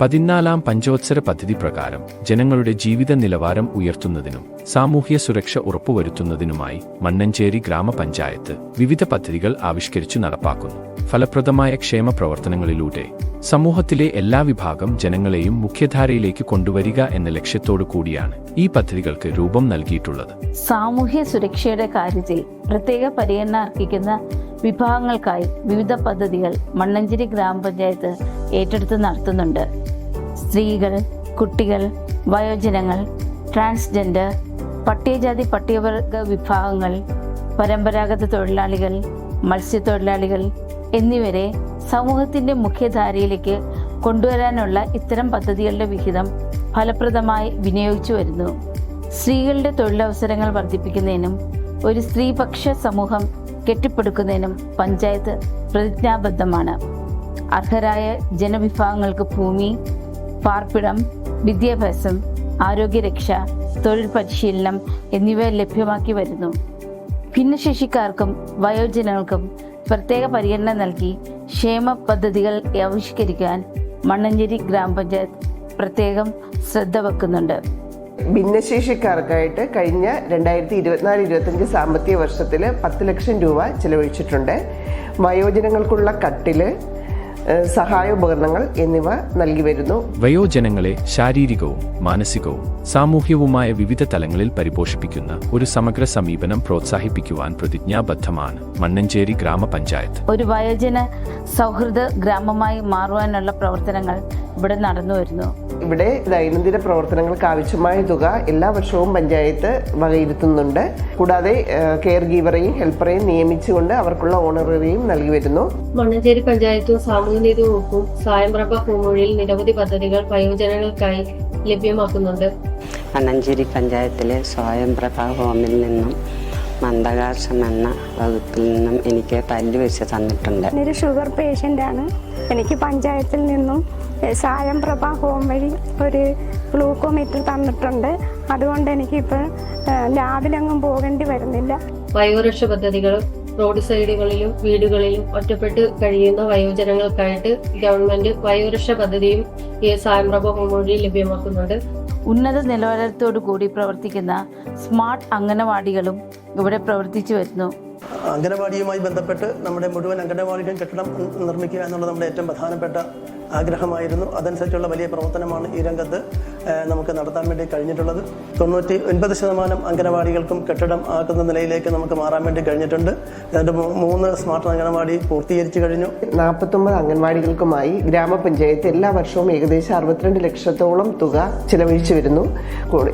14ാം പഞ്ചവത്സര പദ്ധതി പ്രകാരം ജനങ്ങളുടെ ജീവിത നിലവാരം ഉയർത്തുന്നതിനും സാമൂഹ്യ സുരക്ഷ ഉറപ്പുവരുത്തുന്നതിനുമായി മണ്ണഞ്ചേരി ഗ്രാമപഞ്ചായത്ത് വിവിധ പദ്ധതികൾ ആവിഷ്കരിച്ചു നടപ്പാക്കുന്നു. ഫലപ്രദമായ ക്ഷേമ പ്രവർത്തനങ്ങളിലൂടെ സമൂഹത്തിലെ എല്ലാ വിഭാഗം ജനങ്ങളെയും മുഖ്യധാരയിലേക്ക് കൊണ്ടുവരിക എന്ന ലക്ഷ്യത്തോടു കൂടിയാണ് ഈ പദ്ധതികൾക്ക് രൂപം നൽകിയിട്ടുള്ളത്. സാമൂഹ്യ സുരക്ഷയുടെ കാര്യത്തിൽ പ്രത്യേക പരിഗണന അർഹിക്കുന്ന വിഭാഗങ്ങൾക്കായി വിവിധ പദ്ധതികൾ മണ്ണഞ്ചേരി ഗ്രാമപഞ്ചായത്ത് ഏറ്റെടുത്ത് നടത്തുന്നുണ്ട്. സ്ത്രീകൾ, കുട്ടികൾ, വയോജനങ്ങൾ, ട്രാൻസ്ജെൻഡർ, പട്ടികജാതി പട്ടികവർഗ വിഭാഗങ്ങൾ, പരമ്പരാഗത തൊഴിലാളികൾ, മത്സ്യത്തൊഴിലാളികൾ എന്നിവരെ സമൂഹത്തിന്റെ മുഖ്യധാരയിലേക്ക് കൊണ്ടുവരാനുള്ള ഇത്തരം പദ്ധതികളുടെ വിഹിതം ഫലപ്രദമായി വിനിയോഗിച്ചു വരുന്നു. സ്ത്രീകളുടെ തൊഴിലവസരങ്ങൾ വർദ്ധിപ്പിക്കുന്നതിനും ഒരു സ്ത്രീപക്ഷ സമൂഹം കെട്ടിപ്പടുക്കുന്നതിനും പഞ്ചായത്ത് പ്രതിജ്ഞാബദ്ധമാണ്. അർഹരായ ജനവിഭാഗങ്ങൾക്ക് ഭൂമി, പാർപ്പിടം, വിദ്യാഭ്യാസം, ആരോഗ്യരക്ഷ, തൊഴിൽ പരിശീലനം എന്നിവ ലഭ്യമാക്കി വരുന്നു. ഭിന്നശേഷിക്കാർക്കും വയോജനങ്ങൾക്കും പ്രത്യേക പരിഗണന നൽകി ക്ഷേമ പദ്ധതികൾ ആവിഷ്കരിക്കാൻ മണ്ണഞ്ചേരി ഗ്രാമപഞ്ചായത്ത് പ്രത്യേകം ശ്രദ്ധ വെക്കുന്നുണ്ട്. ഭിന്നശേഷിക്കാർക്കായിട്ട് കഴിഞ്ഞ 2024-25 സാമ്പത്തിക വർഷത്തിൽ 10 ലക്ഷം രൂപ ചെലവഴിച്ചിട്ടുണ്ട്. വയോജനങ്ങൾക്കുള്ള കട്ടില്, സഹായോപകരണങ്ങൾ എന്നിവ നൽകി വരുന്നു. വയോജനങ്ങളെ ശാരീരികവും മാനസികവും സാമൂഹ്യവുമായ വിവിധ തലങ്ങളിൽ പരിപോഷിപ്പിക്കുന്ന ഒരു സമഗ്ര സമീപനം പ്രോത്സാഹിപ്പിക്കുവാൻ പ്രതിജ്ഞാബദ്ധമാണ് മണ്ണഞ്ചേരി ഗ്രാമപഞ്ചായത്ത്. ഒരു വയോജന സൗഹൃദ ഗ്രാമമായി മാറുവാനുള്ള പ്രവർത്തനങ്ങൾ ഇവിടെ നടന്നു വരുന്നു. ഇവിടെ ദൈനംദിന പ്രവർത്തനങ്ങൾക്ക് ആവശ്യമായ തുക എല്ലാ വർഷവും പഞ്ചായത്ത് വകയിരുത്തുന്നുണ്ട്. കൂടാതെ കെയർ ഗീവറെയും ഹെൽപ്പറെയും നിയമിച്ചുകൊണ്ട് അവർക്കുള്ള ഓണററിയും നൽകി വരുന്നു. മണ്ണഞ്ചേരി പഞ്ചായത്തും സാമൂഹ്യനീതി വകുപ്പും സ്വയംപ്രഭ ഭൂമൊഴിയിൽ നിരവധി പദ്ധതികൾ വയോജനങ്ങൾക്കായി ലഭ്യമാക്കുന്നുണ്ട്. മണ്ണഞ്ചേരി പഞ്ചായത്തിലെ സ്വയംപ്രഭ ഹോമിൽ നിന്നും മന്ദകാസം എന്ന വകുപ്പിൽ നിന്നും എനിക്ക് പല്ല് വെച്ച് തന്നിട്ടുണ്ട്. ഒരു ഷുഗർ പേഷ്യൻ്റാണ്. എനിക്ക് പഞ്ചായത്തിൽ നിന്നും സ്വയംപ്രഭ ഹോം വഴി ഒരു ഗ്ലൂക്കോമീറ്റർ തന്നിട്ടുണ്ട്. അതുകൊണ്ട് എനിക്കിപ്പോൾ ലാബിലെങ്ങും പോകേണ്ടി വരുന്നില്ല. വയോരക്ഷ പദ്ധതികളും റോഡ് സൈഡുകളിലും വീടുകളിലും ഒറ്റപ്പെട്ട് കഴിയുന്ന വയോജനങ്ങൾക്കായിട്ട് ഗവൺമെന്റ് വയോരക്ഷ പദ്ധതിയും ഈ സ്വയംപ്രഭ ഹോം വഴി ലഭ്യമാക്കുന്നുണ്ട്. ഉന്നത നിലവാരത്തോടു കൂടി പ്രവർത്തിക്കുന്ന സ്മാർട്ട് അംഗനവാടികളും ഇവിടെ പ്രവർത്തിച്ചു വരുന്നു. അംഗനവാടിയുമായി ബന്ധപ്പെട്ട് നമ്മുടെ മുഴുവൻ അംഗനവാടിയുടെയും കെട്ടിടം നിർമ്മിക്കുക എന്നുള്ളത് നമ്മുടെ ഏറ്റവും പ്രധാനപ്പെട്ട ആഗ്രഹമായിരുന്നു. അതനുസരിച്ചുള്ള വലിയ പ്രവർത്തനമാണ് ഈ രംഗത്ത് നമുക്ക് നടത്താൻ വേണ്ടി കഴിഞ്ഞിട്ടുള്ളത്. 99% അംഗനവാടികൾക്കും കെട്ടിടം ആക്കുന്ന നിലയിലേക്ക് നമുക്ക് മാറാൻ വേണ്ടി കഴിഞ്ഞിട്ടുണ്ട്. അതിൻ്റെ 3 സ്മാർട്ട് അംഗനവാടി പൂർത്തീകരിച്ചു കഴിഞ്ഞു. 49 അംഗൻവാടികൾക്കുമായി ഗ്രാമപഞ്ചായത്ത് എല്ലാ വർഷവും ഏകദേശം 62 ലക്ഷത്തോളം തുക ചിലവഴിച്ചു വരുന്നു.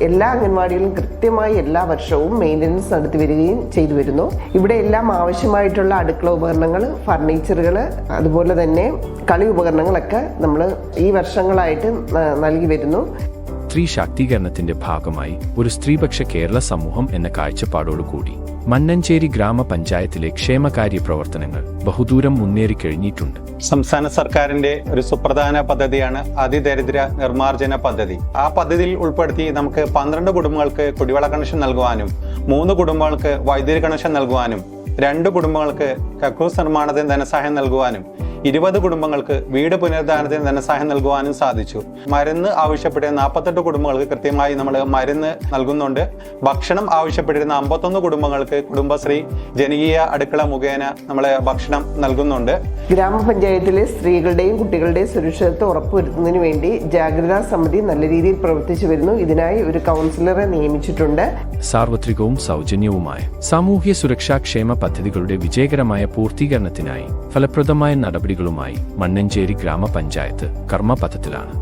എല്ലാ അംഗൻവാടികളും കൃത്യമായി എല്ലാ വർഷവും മെയിൻ്റനൻസ് നടത്തി വരികയും ചെയ്തു വരുന്നു. ഇവിടെ എല്ലാം ആവശ്യമായിട്ടുള്ള അടുക്കള ഉപകരണങ്ങൾ, ഫർണിച്ചറുകൾ, അതുപോലെ തന്നെ കളി ഉപകരണങ്ങളൊക്കെ നമ്മൾ ഈ വർഷങ്ങളായിട്ട് നൽകി വരുന്നു. സ്ത്രീ ശാക്തീകരണത്തിന്റെ ഭാഗമായി ഒരു സ്ത്രീപക്ഷ കേരള സമൂഹം എന്ന കാഴ്ചപ്പാടോടുകൂടി മണ്ണഞ്ചേരി ഗ്രാമപഞ്ചായത്തിലെ ക്ഷേമകാര്യ പ്രവർത്തനങ്ങൾ ബഹുദൂരം മുന്നേറിക്കഴിഞ്ഞിട്ടുണ്ട്. സംസ്ഥാന സർക്കാരിന്റെ ഒരു സുപ്രധാന പദ്ധതിയാണ് അതിദരിദ്ര നിർമ്മാർജ്ജന പദ്ധതി. ആ പദ്ധതിയിൽ ഉൾപ്പെടുത്തി നമുക്ക് 12 കുടുംബങ്ങൾക്ക് കുടിവെള്ള കണക്ഷൻ നൽകുവാനും 3 കുടുംബങ്ങൾക്ക് വൈദ്യുതി കണക്ഷൻ നൽകുവാനും 2 കുടുംബങ്ങൾക്ക് കക്കൂസ് നിർമ്മാണത്തിന് ധനസഹായം നൽകുവാനും 20 കുടുംബങ്ങൾക്ക് വീട് പുനരുദ്ധാരണത്തിന് ധനസഹായം നൽകുവാനും സാധിച്ചു. മരുന്ന് ആവശ്യപ്പെട്ടിരുന്ന 48 കുടുംബങ്ങൾക്ക് കൃത്യമായി നമ്മൾ മരുന്ന് നൽകുന്നുണ്ട്. ഭക്ഷണം ആവശ്യപ്പെട്ടിരുന്ന 51 കുടുംബങ്ങൾക്ക് കുടുംബശ്രീ ജനകീയ അടുക്കള മുഖേന നമ്മൾ ഭക്ഷണം നൽകുന്നുണ്ട്. ഗ്രാമപഞ്ചായത്തിലെ സ്ത്രീകളുടെയും കുട്ടികളുടെയും സുരക്ഷിതത്വം ഉറപ്പുവരുത്തുന്നതിന് വേണ്ടി ജാഗ്രതാ സമിതി നല്ല രീതിയിൽ പ്രവർത്തിച്ചു വരുന്നു. ഇതിനായി ഒരു കൗൺസിലറെ നിയമിച്ചിട്ടുണ്ട്. സാർവത്രികവും സൗജന്യവുമായ സാമൂഹ്യ സുരക്ഷാ ക്ഷേമ പദ്ധതികളുടെ വിജയകരമായ പൂർത്തീകരണത്തിനായി ഫലപ്രദമായ നടപടികളുമായി മണ്ണഞ്ചേരി ഗ്രാമപഞ്ചായത്ത് കർമ്മപഥത്തിലാണ്.